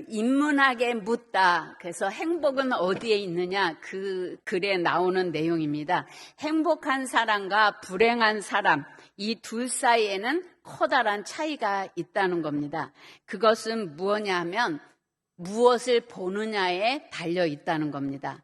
인문학에 묻다. 그래서 행복은 어디에 있느냐? 그 글에 나오는 내용입니다. 행복한 사람과 불행한 사람, 이 둘 사이에는 커다란 차이가 있다는 겁니다. 그것은 무엇냐 하면 무엇을 보느냐에 달려 있다는 겁니다.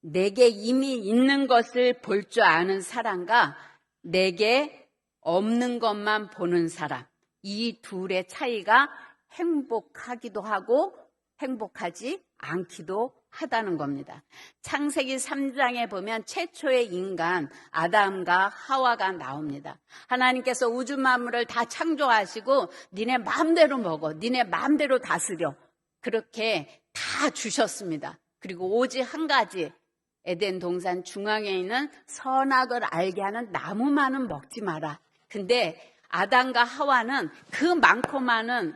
내게 이미 있는 것을 볼 줄 아는 사람과 내게 없는 것만 보는 사람, 이 둘의 차이가 행복하기도 하고 행복하지 않기도 하다는 겁니다. 창세기 3장에 보면 최초의 인간 아담과 하와가 나옵니다. 하나님께서 우주 만물을 다 창조하시고 니네 마음대로 먹어, 니네 마음대로 다스려, 그렇게 다 주셨습니다. 그리고 오직 한 가지, 에덴 동산 중앙에 있는 선악을 알게 하는 나무만은 먹지 마라. 근데 아담과 하와는 그 많고 많은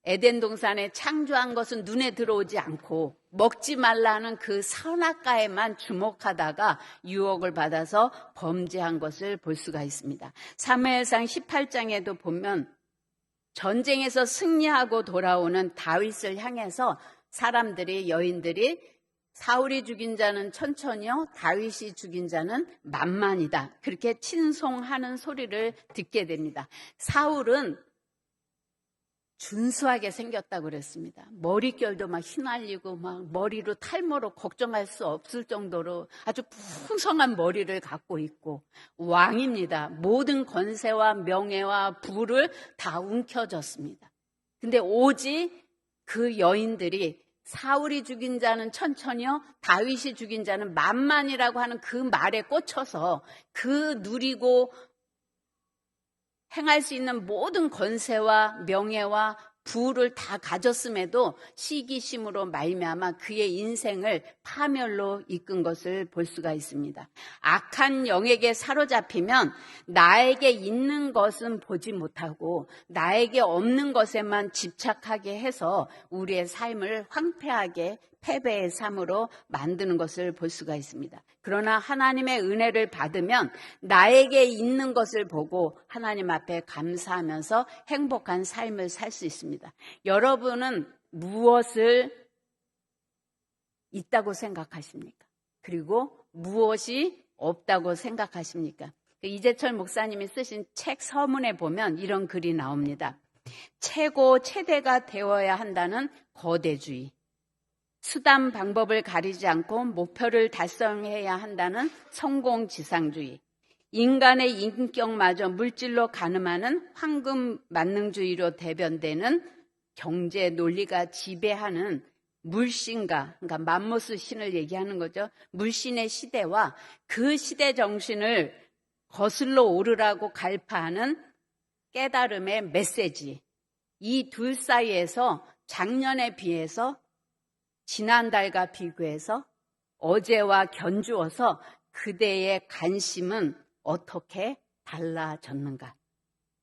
에덴 동산에 창조한 것은 눈에 들어오지 않고 먹지 말라는 그 선악과에만 주목하다가 유혹을 받아서 범죄한 것을 볼 수가 있습니다. 사무엘상 18장에도 보면 전쟁에서 승리하고 돌아오는 다윗을 향해서 사람들이, 여인들이 사울이 죽인 자는 천천히요, 다윗이 죽인 자는 만만이다, 그렇게 칭송하는 소리를 듣게 됩니다. 사울은 준수하게 생겼다고 그랬습니다. 머릿결도 막 휘날리고 막 머리로 탈모로 걱정할 수 없을 정도로 아주 풍성한 머리를 갖고 있고 왕입니다. 모든 권세와 명예와 부를 다 움켜쥐었습니다. 근데 오직 그 여인들이 사울이 죽인 자는 천천히요, 다윗이 죽인 자는 만만이라고 하는 그 말에 꽂혀서 그 누리고 행할 수 있는 모든 권세와 명예와 부를 다 가졌음에도 시기심으로 말미암아 그의 인생을 파멸로 이끈 것을 볼 수가 있습니다. 악한 영에게 사로잡히면 나에게 있는 것은 보지 못하고 나에게 없는 것에만 집착하게 해서 우리의 삶을 황폐하게 패배의 삶으로 만드는 것을 볼 수가 있습니다. 그러나 하나님의 은혜를 받으면 나에게 있는 것을 보고 하나님 앞에 감사하면서 행복한 삶을 살 수 있습니다. 여러분은 무엇을 있다고 생각하십니까? 그리고 무엇이 없다고 생각하십니까? 이재철 목사님이 쓰신 책 서문에 보면 이런 글이 나옵니다. 최고 최대가 되어야 한다는 거대주의, 수단 방법을 가리지 않고 목표를 달성해야 한다는 성공지상주의, 인간의 인격마저 물질로 가늠하는 황금 만능주의로 대변되는 경제 논리가 지배하는 물신가, 그러니까 맘모스 신을 얘기하는 거죠. 물신의 시대와 그 시대 정신을 거슬러 오르라고 갈파하는 깨달음의 메시지, 이 둘 사이에서 작년에 비해서, 지난달과 비교해서, 어제와 견주어서 그대의 관심은 어떻게 달라졌는가?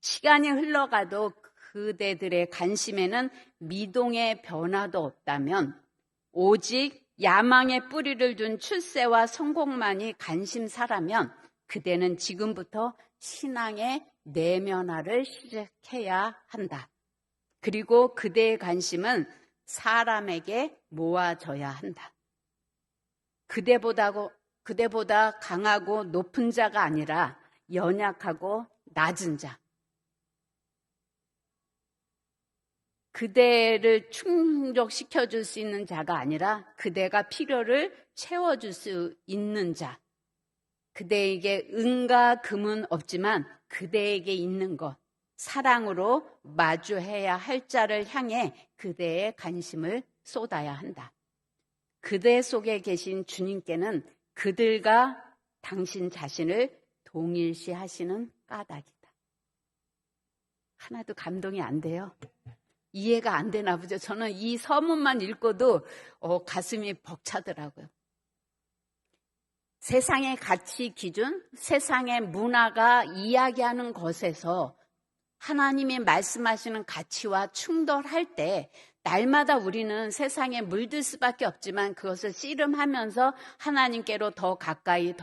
시간이 흘러가도 그대들의 관심에는 미동의 변화도 없다면 오직 야망의 뿌리를 둔 출세와 성공만이 관심사라면 그대는 지금부터 신앙의 내면화를 시작해야 한다. 그리고 그대의 관심은 사람에게 모아져야 한다. 그대보다 강하고 높은 자가 아니라 연약하고 낮은 자, 그대를 충족시켜줄 수 있는 자가 아니라 그대가 필요를 채워줄 수 있는 자, 그대에게 은과 금은 없지만 그대에게 있는 것, 사랑으로 마주해야 할 자를 향해 그대의 관심을 쏟아야 한다. 그대 속에 계신 주님께는 그들과 당신 자신을 동일시하시는 까닭이다. 하나도 감동이 안 돼요. 이해가 안 되나 보죠. 저는 이 서문만 읽고도 가슴이 벅차더라고요. 세상의 가치 기준, 세상의 문화가 이야기하는 것에서 하나님이 말씀하시는 가치와 충돌할 때 날마다 우리는 세상에 물들 수밖에 없지만 그것을 씨름하면서 하나님께로 더 가까이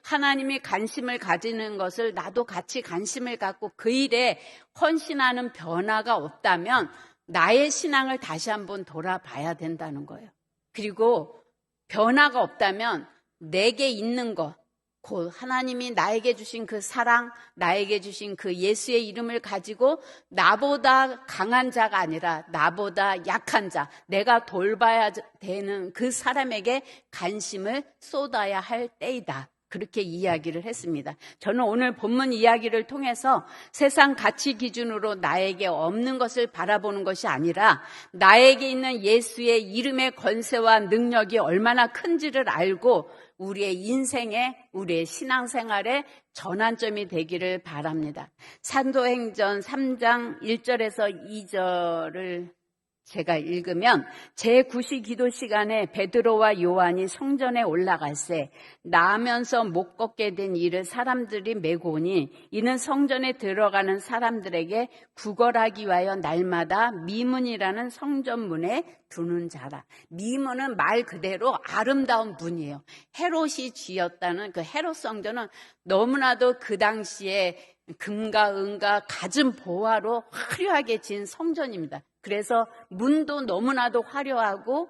하나님이 관심을 가지는 것을 나도 같이 관심을 갖고 그 일에 헌신하는 변화가 없다면 나의 신앙을 다시 한번 돌아봐야 된다는 거예요. 그리고 변화가 없다면 내게 있는 것, 곧 하나님이 나에게 주신 그 사랑, 나에게 주신 그 예수의 이름을 가지고 나보다 강한 자가 아니라 나보다 약한 자, 내가 돌봐야 되는 그 사람에게 관심을 쏟아야 할 때이다. 그렇게 이야기를 했습니다. 저는 오늘 본문 이야기를 통해서 세상 가치 기준으로 나에게 없는 것을 바라보는 것이 아니라 나에게 있는 예수의 이름의 권세와 능력이 얼마나 큰지를 알고 우리의 인생에, 우리의 신앙생활에 전환점이 되기를 바랍니다. 사도행전 3장 1절에서 2절을 제가 읽으면 제9시 기도 시간에 베드로와 요한이 성전에 올라갈새 나아면서 못 걷게 된 이를 사람들이 메고 오니 이는 성전에 들어가는 사람들에게 구걸하기 위하여 날마다 미문이라는 성전문에 두는 자라. 미문은 말 그대로 아름다운 문이에요. 헤롯이 지었다는 그 헤롯 성전은 너무나도 그 당시에 금과 은과 갖은 보화로 화려하게 지은 성전입니다. 그래서 문도 너무나도 화려하고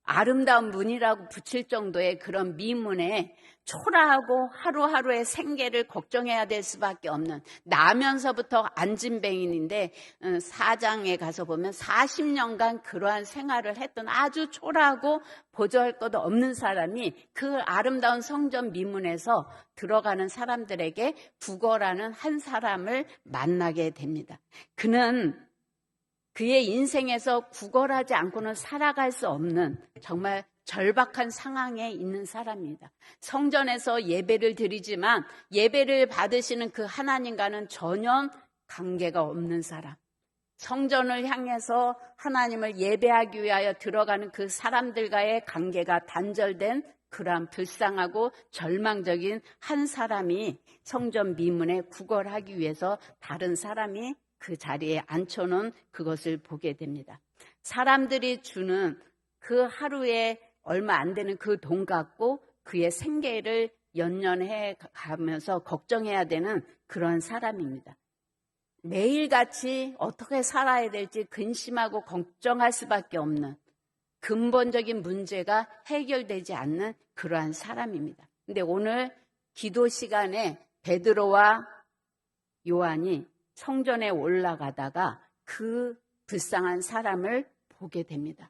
아름다운 문이라고 붙일 정도의 그런 미문에 초라하고 하루하루의 생계를 걱정해야 될 수밖에 없는, 나면서부터 안진뱅인인데 4장에 가서 보면 40년간 그러한 생활을 했던 아주 초라하고 보조할 것 없는 사람이 그 아름다운 성전 미문에서 들어가는 사람들에게 구걸하는 한 사람을 만나게 됩니다. 그는 그의 인생에서 구걸하지 않고는 살아갈 수 없는 정말 절박한 상황에 있는 사람입니다. 성전에서 예배를 드리지만 예배를 받으시는 그 하나님과는 전혀 관계가 없는 사람. 성전을 향해서 하나님을 예배하기 위하여 들어가는 그 사람들과의 관계가 단절된 그러한 불쌍하고 절망적인 한 사람이 성전 미문에 구걸하기 위해서 다른 사람이 그 자리에 앉혀놓은 그것을 보게 됩니다. 사람들이 주는 그 하루에 얼마 안 되는 그 돈 갖고 그의 생계를 연연해 가면서 걱정해야 되는 그런 사람입니다. 매일같이 어떻게 살아야 될지 근심하고 걱정할 수밖에 없는 근본적인 문제가 해결되지 않는 그러한 사람입니다. 근데 오늘 기도 시간에 베드로와 요한이 성전에 올라가다가 그 불쌍한 사람을 보게 됩니다.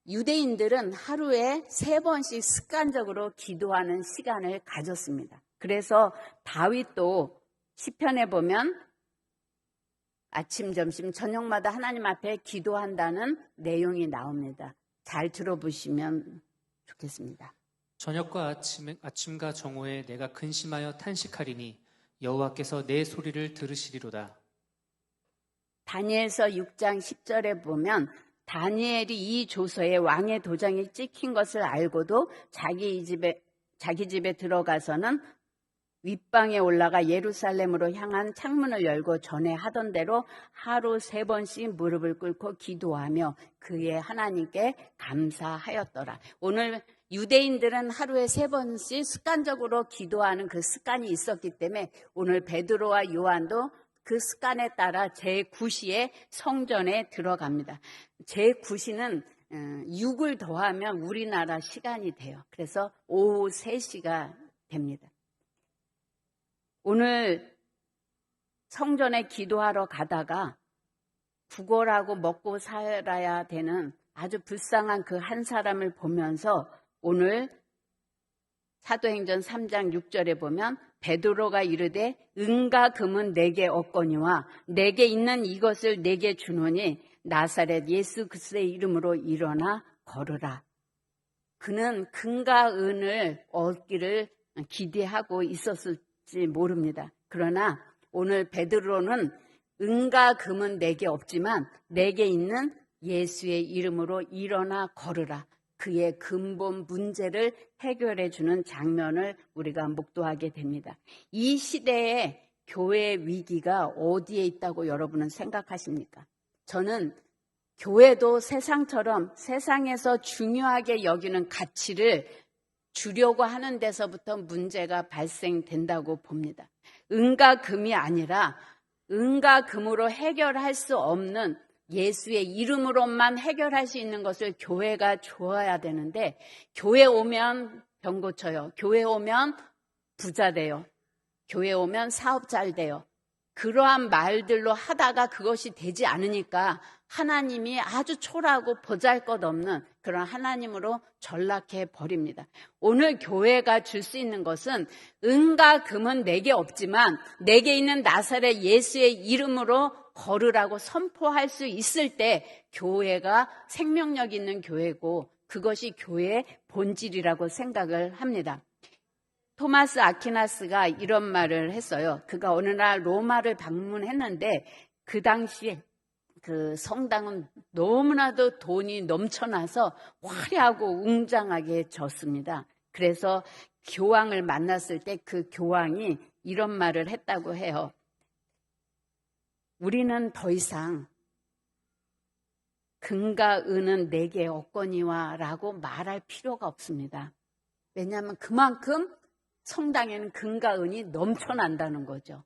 유대인들은 하루에 3번씩 습관적으로 기도하는 시간을 가졌습니다. 그래서 다윗도 시편에 보면 아침, 점심, 저녁마다 하나님 앞에 기도한다는 내용이 나옵니다. 잘 들어보시면 좋겠습니다. 저녁과 아침과 정오에 내가 근심하여 탄식하리니 여호와께서 내 소리를 들으시리로다. 다니엘서 6장 10절에 보면 다니엘이 이 조서에 왕의 도장이 찍힌 것을 알고도 자기 집에 들어가서는 윗방에 올라가 예루살렘으로 향한 창문을 열고 전에 하던 대로 하루 3번씩 무릎을 꿇고 기도하며 그의 하나님께 감사하였더라. 오늘 유대인들은 하루에 3번씩 습관적으로 기도하는 그 습관이 있었기 때문에 오늘 베드로와 요한도 그 습관에 따라 제9시에 성전에 들어갑니다. 제9시는 6을 더하면 우리나라 시간이 돼요. 그래서 오후 3시가 됩니다. 오늘 성전에 기도하러 가다가 구걸하고 먹고 살아야 되는 아주 불쌍한 그 한 사람을 보면서 오늘 사도행전 3장 6절에 보면 베드로가 이르되 은과 금은 내게 없거니와 내게 있는 이것을 내게 주노니 나사렛 예수 그리스도의 이름으로 일어나 걸으라. 그는 금과 은을 얻기를 기대하고 있었을지 모릅니다. 그러나 오늘 베드로는 은과 금은 내게 없지만 내게 있는 예수의 이름으로 일어나 걸으라. 그의 근본 문제를 해결해 주는 장면을 우리가 목도하게 됩니다. 이 시대에 교회의 위기가 어디에 있다고 여러분은 생각하십니까? 저는 교회도 세상처럼 세상에서 중요하게 여기는 가치를 주려고 하는 데서부터 문제가 발생된다고 봅니다. 은과 금이 아니라 은과 금으로 해결할 수 없는 예수의 이름으로만 해결할 수 있는 것을 교회가 좋아야 되는데, 교회 오면 병 고쳐요. 교회 오면 부자 돼요. 교회 오면 사업 잘 돼요. 그러한 말들로 하다가 그것이 되지 않으니까 하나님이 아주 초라하고 보잘것없는 그런 하나님으로 전락해 버립니다. 오늘 교회가 줄 수 있는 것은 은과 금은 내게 없지만 내게 있는 나사렛 예수의 이름으로 걸으라고 선포할 수 있을 때 교회가 생명력 있는 교회고, 그것이 교회의 본질이라고 생각을 합니다. 토마스 아퀴나스가 이런 말을 했어요. 그가 어느 날 로마를 방문했는데 그 당시에 그 성당은 너무나도 돈이 넘쳐나서 화려하고 웅장하게 졌습니다. 그래서 교황을 만났을 때 그 교황이 이런 말을 했다고 해요. 우리는 더 이상 금과 은은 내게 없거니와 라고 말할 필요가 없습니다. 왜냐하면 그만큼 성당에는 금과 은이 넘쳐난다는 거죠.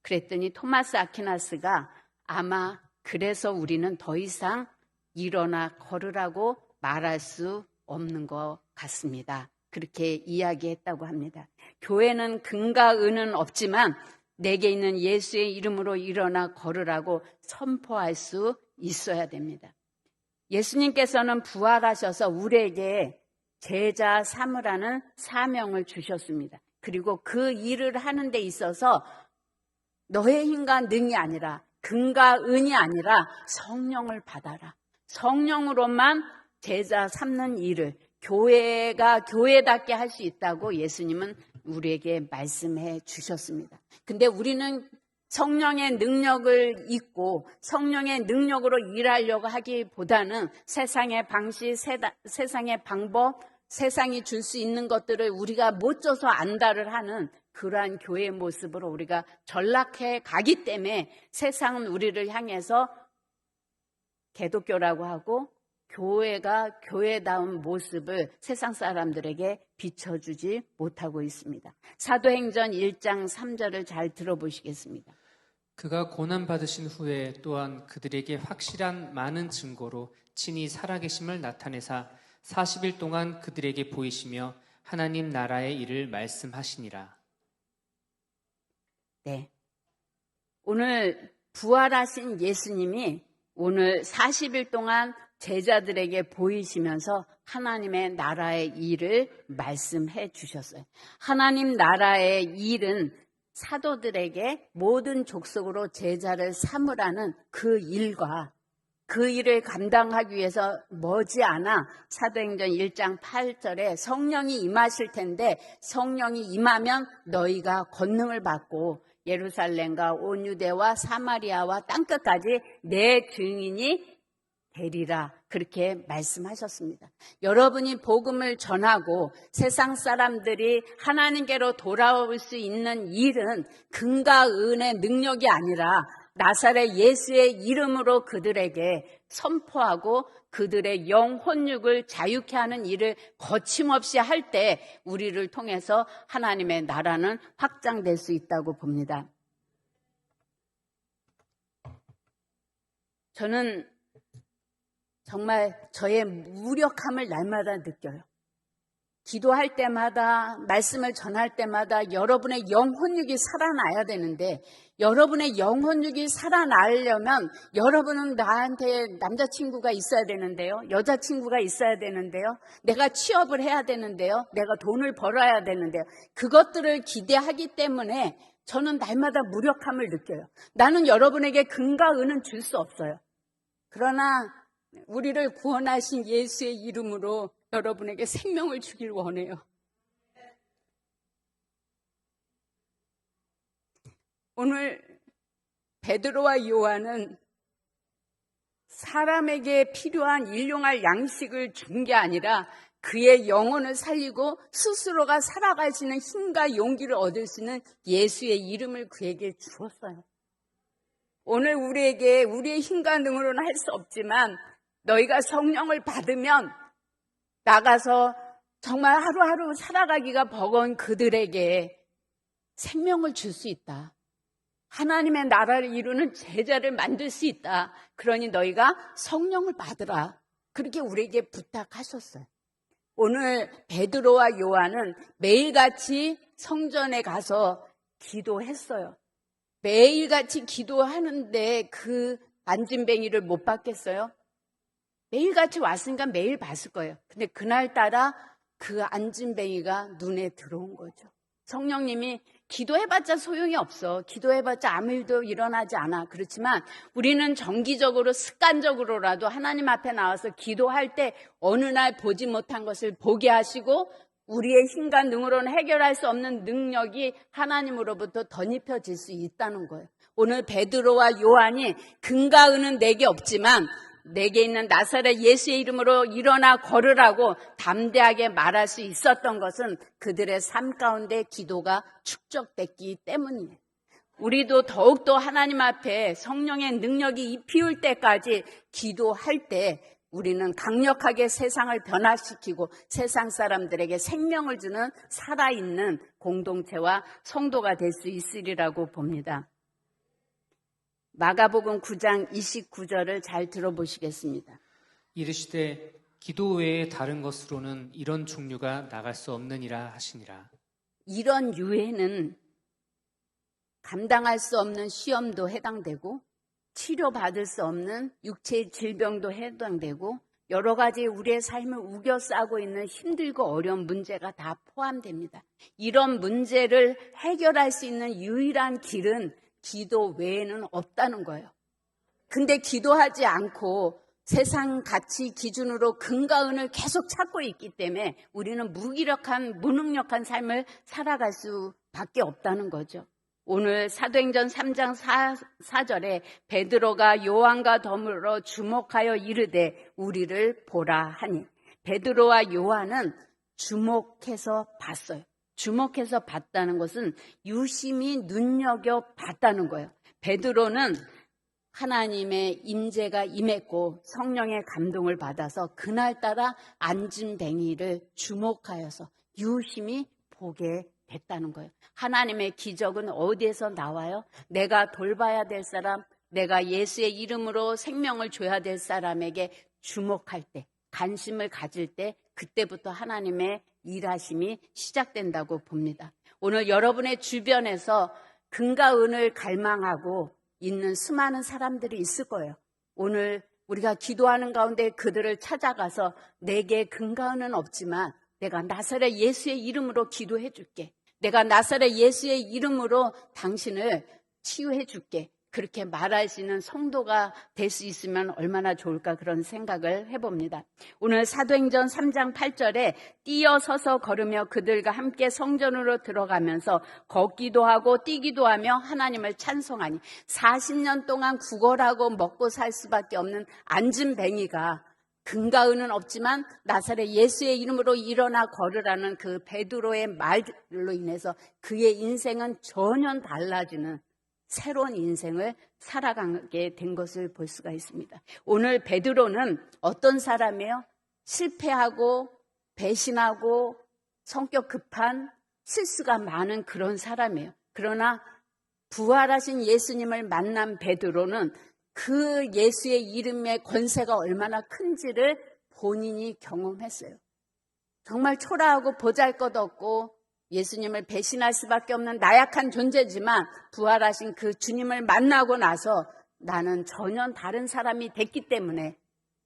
그랬더니 토마스 아퀴나스가 아마 그래서 우리는 더 이상 일어나 걸으라고 말할 수 없는 것 같습니다. 그렇게 이야기했다고 합니다. 교회는 금과 은은 없지만 내게 있는 예수의 이름으로 일어나 걸으라고 선포할 수 있어야 됩니다. 예수님께서는 부활하셔서 우리에게 제자 삼으라는 사명을 주셨습니다. 그리고 그 일을 하는 데 있어서 너의 힘과 능이 아니라, 금과 은이 아니라 성령을 받아라. 성령으로만 제자 삼는 일을 교회가 교회답게 할 수 있다고 예수님은 우리에게 말씀해 주셨습니다. 근데 우리는 성령의 능력을 잊고 성령의 능력으로 일하려고 하기보다는 세상의 방식, 세상의 방법, 세상이 줄 수 있는 것들을 우리가 못 줘서 안다를 하는 그러한 교회의 모습으로 우리가 전락해 가기 때문에 세상은 우리를 향해서 개독교라고 하고 교회가 교회다운 모습을 세상 사람들에게 비춰주지 못하고 있습니다. 사도행전 1장 3절을 잘 들어보시겠습니다. 그가 고난받으신 후에 또한 그들에게 확실한 많은 증거로 친히 살아계심을 나타내사 40일 동안 그들에게 보이시며 하나님 나라의 일을 말씀하시니라. 네, 오늘 부활하신 예수님이 오늘 40일 동안 제자들에게 보이시면서 하나님의 나라의 일을 말씀해 주셨어요. 하나님 나라의 일은 사도들에게 모든 족속으로 제자를 삼으라는 그 일과 그 일을 감당하기 위해서 머지않아 사도행전 1장 8절에 성령이 임하실 텐데 성령이 임하면 너희가 권능을 받고 예루살렘과 온 유대와 사마리아와 땅끝까지 내 증인이 되리라, 그렇게 말씀하셨습니다. 여러분이 복음을 전하고 세상 사람들이 하나님께로 돌아올 수 있는 일은 금과 은의 능력이 아니라 나사렛 예수의 이름으로 그들에게 선포하고 그들의 영혼육을 자유케 하는 일을 거침없이 할 때 우리를 통해서 하나님의 나라는 확장될 수 있다고 봅니다. 저는 정말 저의 무력함을 날마다 느껴요. 기도할 때마다, 말씀을 전할 때마다 여러분의 영혼육이 살아나야 되는데, 여러분의 영혼육이 살아나려면 여러분은 나한테 남자친구가 있어야 되는데요, 여자친구가 있어야 되는데요, 내가 취업을 해야 되는데요, 내가 돈을 벌어야 되는데요, 그것들을 기대하기 때문에 저는 날마다 무력함을 느껴요. 나는 여러분에게 금과 은은 줄 수 없어요. 그러나 우리를 구원하신 예수의 이름으로 여러분에게 생명을 주길 원해요. 오늘 베드로와 요한은 사람에게 필요한 일용할 양식을 준 게 아니라 그의 영혼을 살리고 스스로가 살아가시는 힘과 용기를 얻을 수 있는 예수의 이름을 그에게 주었어요. 오늘 우리에게 우리의 힘과 능으로는 할 수 없지만 너희가 성령을 받으면 나가서 정말 하루하루 살아가기가 버거운 그들에게 생명을 줄 수 있다. 하나님의 나라를 이루는 제자를 만들 수 있다. 그러니 너희가 성령을 받으라. 그렇게 우리에게 부탁하셨어요. 오늘 베드로와 요한은 매일같이 성전에 가서 기도했어요. 매일같이 기도하는데 그 안진뱅이를 못 봤겠어요? 매일같이 왔으니까 매일 봤을 거예요. 근데 그날따라 그 안진뱅이가 눈에 들어온 거죠. 성령님이 기도해봤자 소용이 없어. 기도해봤자 아무 일도 일어나지 않아. 그렇지만 우리는 정기적으로 습관적으로라도 하나님 앞에 나와서 기도할 때 어느 날 보지 못한 것을 보게 하시고 우리의 힘과 능으로는 해결할 수 없는 능력이 하나님으로부터 덧입혀질 수 있다는 거예요. 오늘 베드로와 요한이 금과 은은 내게 없지만 내게 있는 나사렛 예수의 이름으로 일어나 걸으라고 담대하게 말할 수 있었던 것은 그들의 삶 가운데 기도가 축적됐기 때문이에요. 우리도 더욱더 하나님 앞에 성령의 능력이 입히울 때까지 기도할 때 우리는 강력하게 세상을 변화시키고 세상 사람들에게 생명을 주는 살아있는 공동체와 성도가 될 수 있으리라고 봅니다. 마가복음 9장 29절을 잘 들어보시겠습니다. 이르시되 기도 외에 다른 것으로는 이런 종류가 나갈 수 없느니라 하시니라. 이런 유해는 감당할 수 없는 시험도 해당되고 치료받을 수 없는 육체의 질병도 해당되고 여러 가지 우리의 삶을 우겨싸고 있는 힘들고 어려운 문제가 다 포함됩니다. 이런 문제를 해결할 수 있는 유일한 길은 기도 외에는 없다는 거예요. 근데 기도하지 않고 세상 가치 기준으로 금과 은을 계속 찾고 있기 때문에 우리는 무기력한, 무능력한 삶을 살아갈 수밖에 없다는 거죠. 오늘 사도행전 3장 4절에 베드로가 요한과 더불어 주목하여 이르되 우리를 보라 하니 베드로와 요한은 주목해서 봤어요. 주목해서 봤다는 것은 유심히 눈여겨봤다는 거예요. 베드로는 하나님의 임재가 임했고 성령의 감동을 받아서 그날따라 안진뱅이를 주목하여서 유심히 보게 됐다는 거예요. 하나님의 기적은 어디에서 나와요? 내가 돌봐야 될 사람, 내가 예수의 이름으로 생명을 줘야 될 사람에게 주목할 때, 관심을 가질 때 그때부터 하나님의 일하심이 시작된다고 봅니다. 오늘 여러분의 주변에서 금과 은을 갈망하고 있는 수많은 사람들이 있을 거예요. 오늘 우리가 기도하는 가운데 그들을 찾아가서 내게 금과 은은 없지만 내가 나사렛 예수의 이름으로 기도해 줄게. 내가 나사렛 예수의 이름으로 당신을 치유해 줄게. 그렇게 말하시는 성도가 될 수 있으면 얼마나 좋을까 그런 생각을 해봅니다. 오늘 사도행전 3장 8절에 뛰어서서 걸으며 그들과 함께 성전으로 들어가면서 걷기도 하고 뛰기도 하며 하나님을 찬송하니 40년 동안 구걸하고 먹고 살 수밖에 없는 안진뱅이가 금과 은은 없지만 나사렛 예수의 이름으로 일어나 걸으라는 그 베드로의 말로 인해서 그의 인생은 전혀 달라지는 새로운 인생을 살아가게 된 것을 볼 수가 있습니다. 오늘 베드로는 어떤 사람이에요? 실패하고 배신하고 성격 급한 실수가 많은 그런 사람이에요. 그러나 부활하신 예수님을 만난 베드로는 그 예수의 이름의 권세가 얼마나 큰지를 본인이 경험했어요. 정말 초라하고 보잘것없고 예수님을 배신할 수밖에 없는 나약한 존재지만 부활하신 그 주님을 만나고 나서 나는 전혀 다른 사람이 됐기 때문에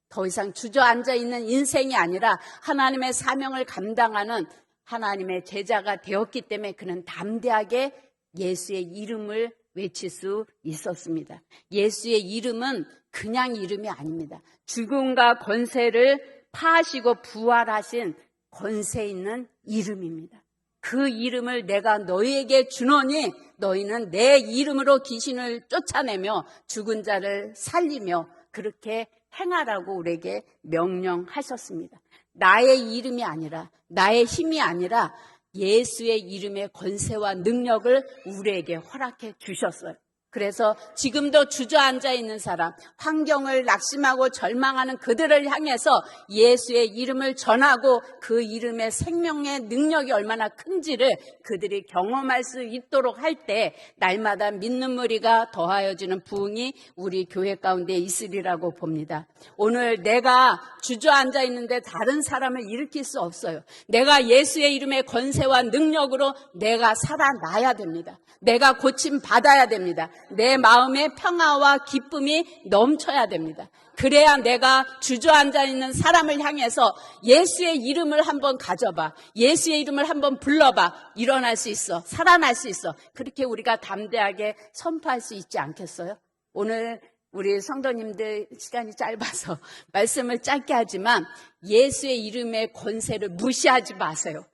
더 이상 주저앉아 있는 인생이 아니라 하나님의 사명을 감당하는 하나님의 제자가 되었기 때문에 그는 담대하게 예수의 이름을 외칠 수 있었습니다. 예수의 이름은 그냥 이름이 아닙니다. 죽음과 권세를 파하시고 부활하신 권세 있는 이름입니다. 그 이름을 내가 너희에게 주노니 너희는 내 이름으로 귀신을 쫓아내며 죽은 자를 살리며 그렇게 행하라고 우리에게 명령하셨습니다. 나의 이름이 아니라 나의 힘이 아니라 예수의 이름의 권세와 능력을 우리에게 허락해 주셨어요. 그래서 지금도 주저앉아 있는 사람, 환경을 낙심하고 절망하는 그들을 향해서 예수의 이름을 전하고 그 이름의 생명의 능력이 얼마나 큰지를 그들이 경험할 수 있도록 할 때 날마다 믿는 무리가 더하여지는 부흥이 우리 교회 가운데 있으리라고 봅니다. 오늘 내가 주저앉아 있는데 다른 사람을 일으킬 수 없어요. 내가 예수의 이름의 권세와 능력으로 내가 살아나야 됩니다. 내가 고침 받아야 됩니다. 내 마음에 평화와 기쁨이 넘쳐야 됩니다. 그래야 내가 주저앉아 있는 사람을 향해서 예수의 이름을 한번 가져봐. 예수의 이름을 한번 불러봐. 일어날 수 있어. 살아날 수 있어. 그렇게 우리가 담대하게 선포할 수 있지 않겠어요? 오늘 우리 성도님들 시간이 짧아서 말씀을 짧게 하지만 예수의 이름의 권세를 무시하지 마세요.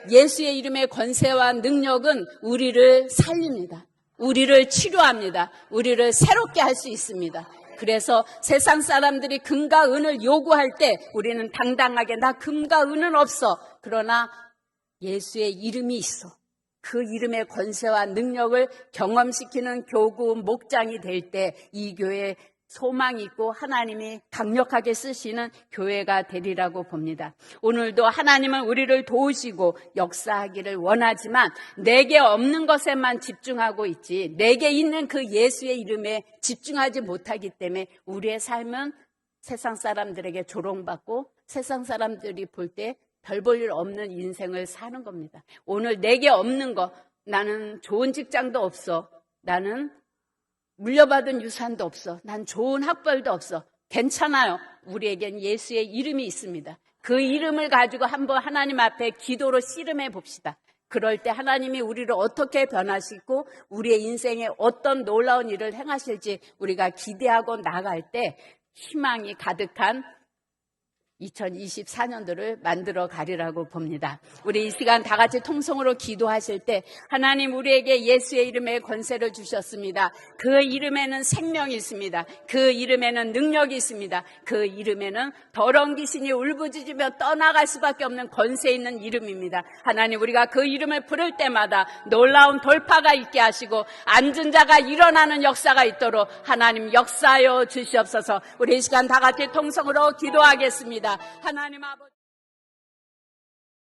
예수의 이름의 권세와 능력은 우리를 살립니다. 우리를 치료합니다. 우리를 새롭게 할 수 있습니다. 그래서 세상 사람들이 금과 은을 요구할 때 우리는 당당하게 나 금과 은은 없어. 그러나 예수의 이름이 있어. 그 이름의 권세와 능력을 경험시키는 교구 목장이 될 때 이 교회에 소망이 있고 하나님이 강력하게 쓰시는 교회가 되리라고 봅니다. 오늘도 하나님은 우리를 도우시고 역사하기를 원하지만 내게 없는 것에만 집중하고 있지 내게 있는 그 예수의 이름에 집중하지 못하기 때문에 우리의 삶은 세상 사람들에게 조롱받고 세상 사람들이 볼 때 별 볼 일 없는 인생을 사는 겁니다. 오늘 내게 없는 거, 나는 좋은 직장도 없어. 나는 물려받은 유산도 없어. 난 좋은 학벌도 없어. 괜찮아요. 우리에겐 예수의 이름이 있습니다. 그 이름을 가지고 한번 하나님 앞에 기도로 씨름해 봅시다. 그럴 때 하나님이 우리를 어떻게 변화시키고 우리의 인생에 어떤 놀라운 일을 행하실지 우리가 기대하고 나갈 때 희망이 가득한 2024년도를 만들어 가리라고 봅니다. 우리 이 시간 다 같이 통성으로 기도하실 때 하나님 우리에게 예수의 이름의 권세를 주셨습니다. 그 이름에는 생명이 있습니다. 그 이름에는 능력이 있습니다. 그 이름에는 더러운 귀신이 울부짖으며 떠나갈 수밖에 없는 권세 있는 이름입니다. 하나님 우리가 그 이름을 부를 때마다 놀라운 돌파가 있게 하시고 앉은 자가 일어나는 역사가 있도록 하나님 역사하여 주시옵소서. 우리 이 시간 다 같이 통성으로 기도하겠습니다. 하나님 아버지